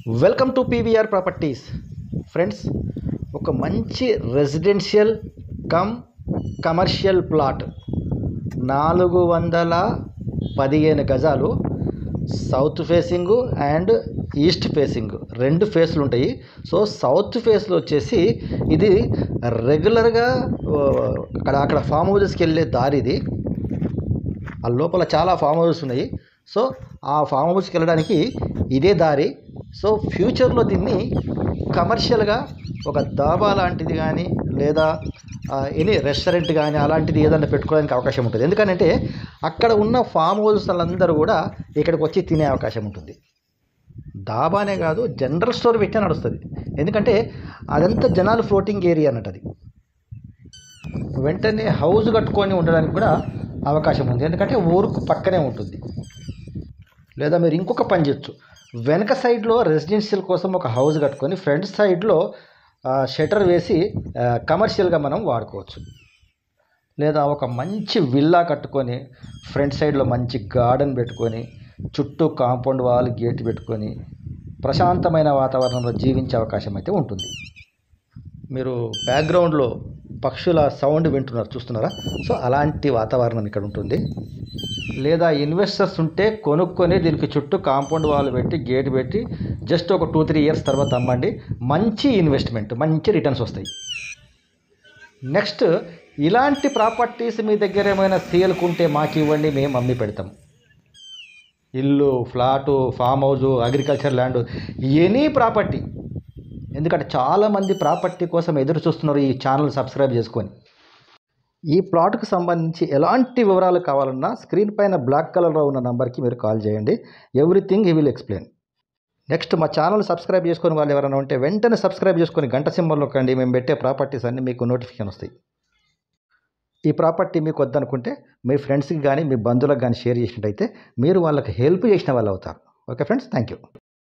Welcome to PVR properties. Friends, ఒక మంచి residential come commercial plot 415 గజాలు south facing and east facing రెండు ఫేస్లు ఉంటాయి. సో సౌత్ ఫేస్లో వచ్చేసి ఇది రెగ్యులర్గా అక్కడ ఫామ్ హౌజెస్కి వెళ్ళే దారి. ఇది ఆ లోపల చాలా ఫామ్ హౌజెస్ ఉన్నాయి. సో ఆ ఫామ్ హౌస్కి వెళ్ళడానికి ఇదే దారి. సో ఫ్యూచర్లో దీన్ని కమర్షియల్గా ఒక దాబా లాంటిది కానీ లేదా ఎనీ రెస్టారెంట్ కానీ అలాంటిది ఏదైనా పెట్టుకోవడానికి అవకాశం ఉంటుంది. ఎందుకంటే అక్కడ ఉన్న ఫామ్ హౌస్ వాళ్ళందరూ కూడా ఇక్కడికి వచ్చి తినే అవకాశం ఉంటుంది. దాబానే కాదు, జనరల్ స్టోర్ పెట్టే నడుస్తుంది. ఎందుకంటే అదంతా జనాలు ఫ్లోటింగ్ ఏరియా అన్నట్టు. అది వెంటనే హౌస్ కట్టుకొని ఉండడానికి కూడా అవకాశం ఉంది. ఎందుకంటే ఊరుకు పక్కనే ఉంటుంది. లేదా మీరు ఇంకొక పని చేయొచ్చు, వెనక సైడ్లో రెసిడెన్షియల్ కోసం ఒక హౌస్ కట్టుకొని ఫ్రంట్ సైడ్లో షటర్ వేసి కమర్షియల్గా మనం వాడుకోవచ్చు. లేదా ఒక మంచి విల్లా కట్టుకొని ఫ్రంట్ సైడ్లో మంచి గార్డెన్ పెట్టుకొని చుట్టూ కాంపౌండ్ వాల్ గేట్ పెట్టుకొని ప్రశాంతమైన వాతావరణంలో జీవించే అవకాశం అయితే ఉంటుంది. మీరు బ్యాక్గ్రౌండ్లో పక్షుల సౌండ్ వింటున్నారు, చూస్తున్నారా? సో అలాంటి వాతావరణం ఇక్కడ ఉంటుంది. లేదా ఇన్వెస్టర్స్ ఉంటే కొనుక్కొని దీనికి చుట్టూ కాంపౌండ్ వాల్ పెట్టి గేట్ పెట్టి జస్ట్ ఒక 2-3 ఇయర్స్ తర్వాత అమ్మండి. మంచి ఇన్వెస్ట్మెంట్, మంచి రిటర్న్స్ వస్తాయి. నెక్స్ట్, ఇలాంటి ప్రాపర్టీస్ మీ దగ్గర ఏమైనా సేల్కుంటే మాకు ఇవ్వండి, మేము అమ్మి పెడతాం. ఇల్లు, flat, form house, agriculture land, any property. ఎందుకంటే చాలామంది ప్రాపర్టీ కోసం ఎదురు చూస్తున్నారు ఈ ఛానల్ సబ్స్క్రైబ్ చేసుకొని. ఈ ప్లాట్కు సంబంధించి ఎలాంటి వివరాలు కావాలన్నా స్క్రీన్ పైన బ్లాక్ కలర్లో ఉన్న నెంబర్కి మీరు కాల్ చేయండి. Everything he will explain. Next, మా ఛానల్ సబ్స్క్రైబ్ చేసుకుని వాళ్ళు ఎవరైనా ఉంటే వెంటనే సబ్స్క్రైబ్ చేసుకొని గంట సింబల్లో కండి. మేము పెట్టే ప్రాపర్టీస్ అన్నీ మీకు నోటిఫికేషన్ వస్తాయి. ఈ ప్రాపర్టీ మీకు వద్దనుకుంటే మీ ఫ్రెండ్స్కి కానీ మీ బంధువులకు కానీ షేర్ చేసినట్టయితే మీరు వాళ్ళకి హెల్ప్ చేసిన వాళ్ళు అవుతారు. Okay friends, thank you.